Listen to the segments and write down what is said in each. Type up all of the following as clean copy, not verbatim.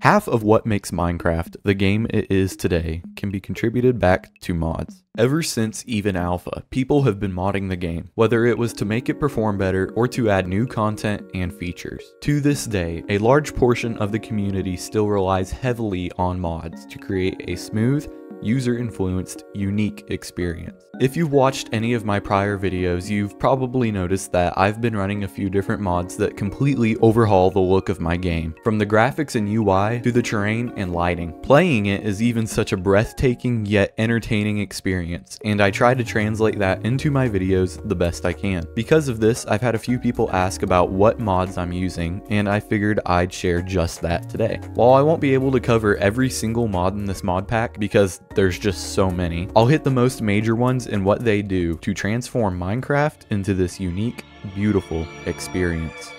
Half of what makes Minecraft the game it is today can be contributed back to mods. Ever since Even Alpha, people have been modding the game, whether it was to make it perform better or to add new content and features. To this day, a large portion of the community still relies heavily on mods to create a smooth, user-influenced, unique experience. If you've watched any of my prior videos, you've probably noticed that I've been running a few different mods that completely overhaul the look of my game, from the graphics and UI to the terrain and lighting. Playing it is even such a breathtaking yet entertaining experience, and I try to translate that into my videos the best I can. Because of this, I've had a few people ask about what mods I'm using, and I figured I'd share just that today. While I won't be able to cover every single mod in this mod pack because there's just so many, I'll hit the most major ones and what they do to transform Minecraft into this unique, beautiful experience.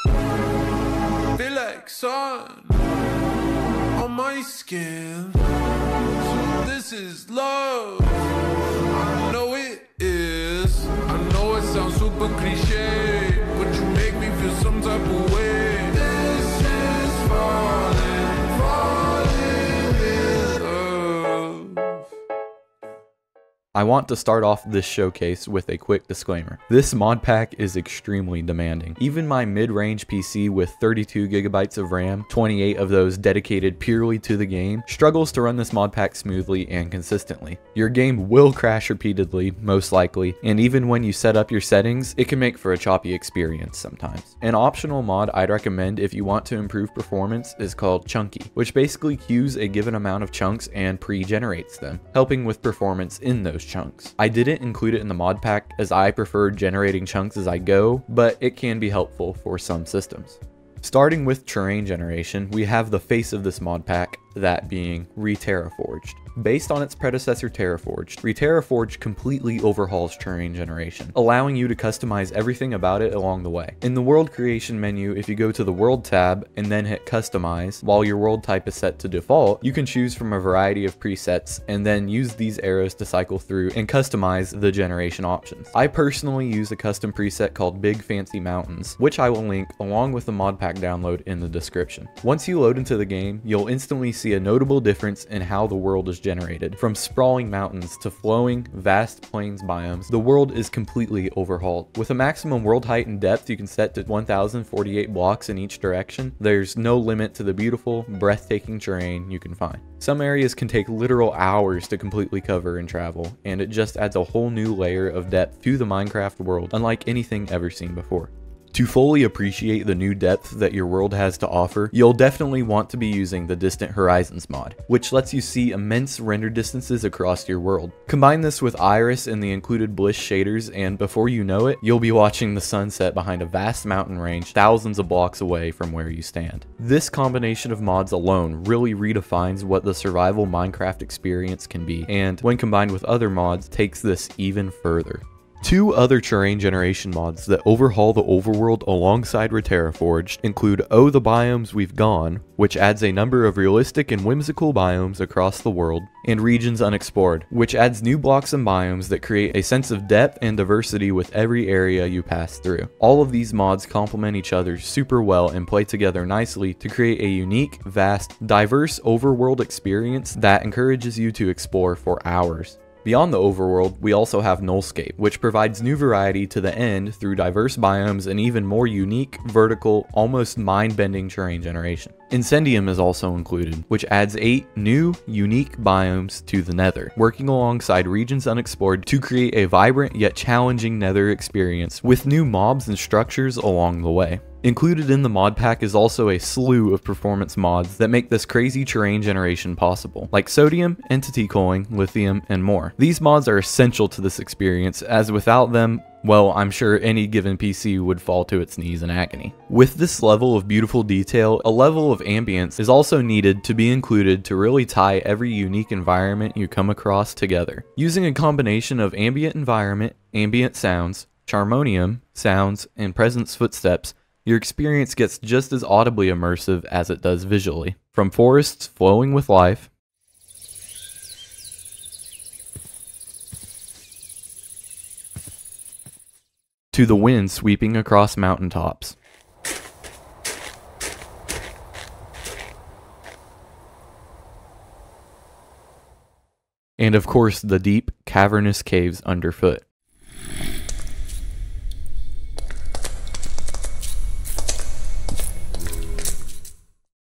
Feel like sun on my skin. So this is love. I know it is. I know it sounds super cliche, but you make me feel some type of way. This is falling, falling in love. I want to start off this showcase with a quick disclaimer. This mod pack is extremely demanding. Even my mid-range PC with 32 gigabytes of RAM, 28 of those dedicated purely to the game, struggles to run this mod pack smoothly and consistently. Your game will crash repeatedly, most likely, and even when you set up your settings, it can make for a choppy experience sometimes. An optional mod I'd recommend if you want to improve performance is called Chunky, which basically queues a given amount of chunks and pre-generates them, helping with performance in those chunks. I didn't include it in the mod pack as I prefer generating chunks as I go, but it can be helpful for some systems. Starting with terrain generation, we have the face of this mod pack, that being ReTerraforged. Based on its predecessor Terraforged, ReTerraforged completely overhauls terrain generation, allowing you to customize everything about it along the way. In the world creation menu, if you go to the world tab and then hit customize, while your world type is set to default, you can choose from a variety of presets and then use these arrows to cycle through and customize the generation options. I personally use a custom preset called Big Fancy Mountains, which I will link along with the mod pack download in the description. Once you load into the game, you'll instantly see a notable difference in how the world is generated. From sprawling mountains to flowing, vast plains biomes, the world is completely overhauled. With a maximum world height and depth you can set to 1048 blocks in each direction, there's no limit to the beautiful, breathtaking terrain you can find. Some areas can take literal hours to completely cover and travel, and it just adds a whole new layer of depth to the Minecraft world, unlike anything ever seen before. To fully appreciate the new depth that your world has to offer, you'll definitely want to be using the Distant Horizons mod, which lets you see immense render distances across your world. Combine this with Iris and the included Bliss shaders, and before you know it, you'll be watching the sunset behind a vast mountain range thousands of blocks away from where you stand. This combination of mods alone really redefines what the survival Minecraft experience can be, and when combined with other mods, takes this even further. Two other terrain generation mods that overhaul the overworld alongside ReTerraforged include Oh the Biomes We've Gone, which adds a number of realistic and whimsical biomes across the world, and Regions Unexplored, which adds new blocks and biomes that create a sense of depth and diversity with every area you pass through. All of these mods complement each other super well and play together nicely to create a unique, vast, diverse overworld experience that encourages you to explore for hours. Beyond the overworld, we also have Nullscape, which provides new variety to the end through diverse biomes and even more unique, vertical, almost mind-bending terrain generation. Incendium is also included, which adds 8 new, unique biomes to the Nether, working alongside Regions Unexplored to create a vibrant yet challenging Nether experience with new mobs and structures along the way. Included in the mod pack is also a slew of performance mods that make this crazy terrain generation possible, like Sodium, Entity Coin, Lithium, and more. These mods are essential to this experience, as without them, well, I'm sure any given PC would fall to its knees in agony. With this level of beautiful detail, a level of ambience is also needed to be included to really tie every unique environment you come across together. Using a combination of ambient environment, ambient sounds, Charmonium sounds, and Presence footsteps, your experience gets just as audibly immersive as it does visually. From forests flowing with life, to the wind sweeping across mountaintops. and of course the deep, cavernous caves underfoot.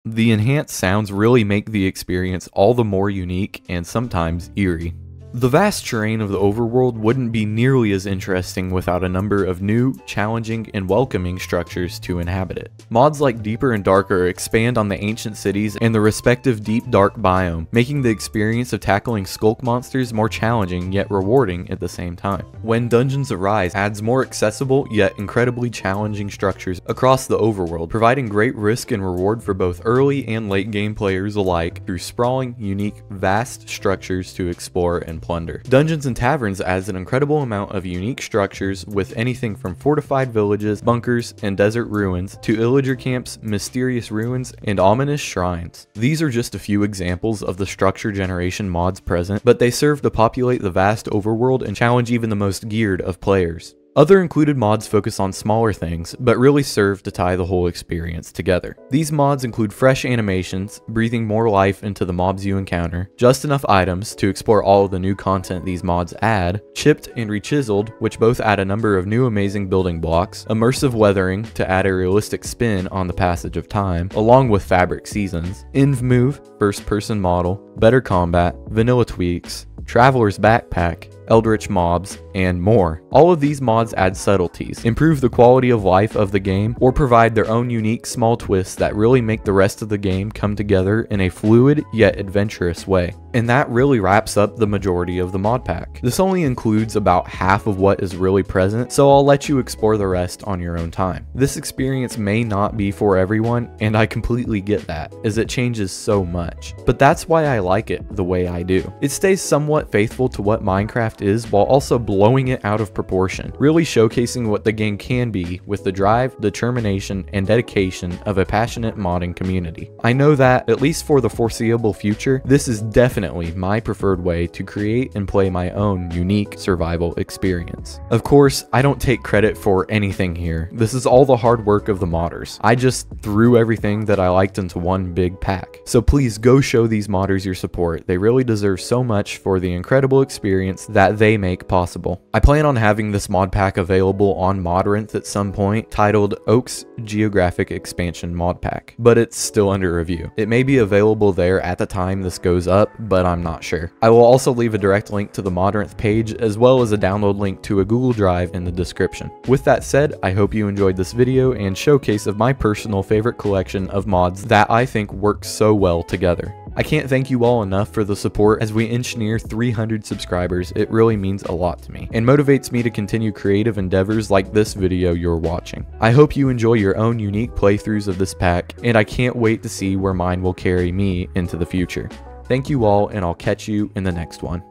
The enhanced sounds really make the experience all the more unique and sometimes eerie. The vast terrain of the overworld wouldn't be nearly as interesting without a number of new, challenging, and welcoming structures to inhabit it. Mods like Deeper and Darker expand on the ancient cities and the respective deep dark biome, making the experience of tackling skulk monsters more challenging yet rewarding at the same time. When Dungeons Arise adds more accessible yet incredibly challenging structures across the overworld, providing great risk and reward for both early and late game players alike through sprawling, unique, vast structures to explore and plunder. Dungeons and Taverns adds an incredible amount of unique structures with anything from fortified villages, bunkers, and desert ruins to illager camps, mysterious ruins, and ominous shrines. These are just a few examples of the structure generation mods present, but they serve to populate the vast overworld and challenge even the most geared of players. Other included mods focus on smaller things, but really serve to tie the whole experience together. These mods include fresh animations, breathing more life into the mobs you encounter, just enough items to explore all of the new content these mods add, chipped and rechiseled, which both add a number of new amazing building blocks, immersive weathering to add a realistic spin on the passage of time, along with fabric seasons, Inv-Move, first-person model, better combat, vanilla tweaks, Traveler's Backpack, Eldritch mobs, and more. All of these mods add subtleties, improve the quality of life of the game, or provide their own unique small twists that really make the rest of the game come together in a fluid yet adventurous way. And that really wraps up the majority of the mod pack. This only includes about half of what is really present, so I'll let you explore the rest on your own time. This experience may not be for everyone, and I completely get that, as it changes so much. But that's why I like it the way I do. It stays somewhat faithful to what Minecraft is while also blowing it out of proportion, really showcasing what the game can be with the drive, determination, and dedication of a passionate modding community. I know that, at least for the foreseeable future, this is definitely my preferred way to create and play my own unique survival experience. Of course, I don't take credit for anything here. This is all the hard work of the modders. I just threw everything that I liked into one big pack. So please go show these modders your support. They really deserve so much for the incredible experience that they make possible. I plan on having this mod pack available on Modrinth at some point, titled Oak's Geographic Expansion Mod Pack, but it's still under review. It may be available there at the time this goes up, but I'm not sure. I will also leave a direct link to the Modrinth page as well as a download link to a Google Drive in the description. With that said, I hope you enjoyed this video and showcase of my personal favorite collection of mods that I think work so well together. I can't thank you all enough for the support as we inch near 300 subscribers. It really means a lot to me and motivates me to continue creative endeavors like this video you're watching. I hope you enjoy your own unique playthroughs of this pack, and I can't wait to see where mine will carry me into the future. Thank you all, and I'll catch you in the next one.